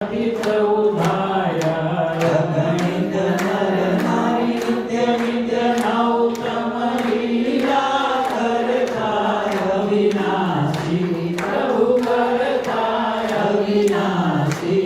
गणित नर नारी नित्य नित्य नौतम लीला करताय अविनाशी प्रभु करताय अविनाशी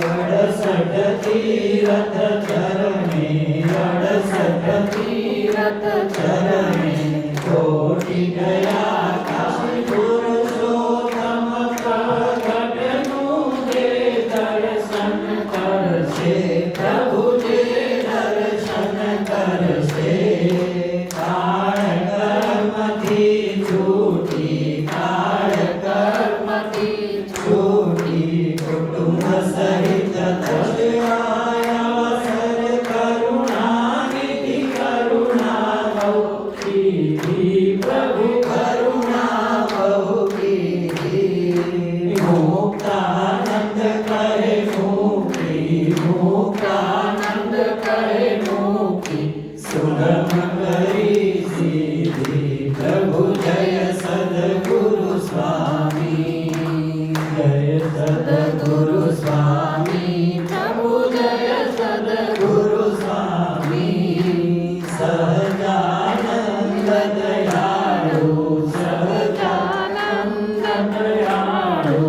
68 तीरथ चरणे 68 तीरथ चरणे कोटि गया काशी पुरुषोत्तम प्रगट मुझे दर्शन करसे प्रभु जे दर्शन करसे काळ कर्मथी छूटी काळ कर्मथी छूटी कुटुंब सहित થશે અવસર કરુણાનિધિ કરુણા બહુ કીધી પ્રભુ કરુણા બહુ કીધી મુક્તાનંદ કહે મુક્તિ મુક્તાનંદ કહે મુક્તિ સુગમ કરી સીધી પ્રભુ જય સદગુરુ સ્વામી જય સદગુરુ સ્વામી પ્રભુ જય સદગુરુ સ્વામી સહજાનંદ દયાળુ સહજાનંદ દયાળુ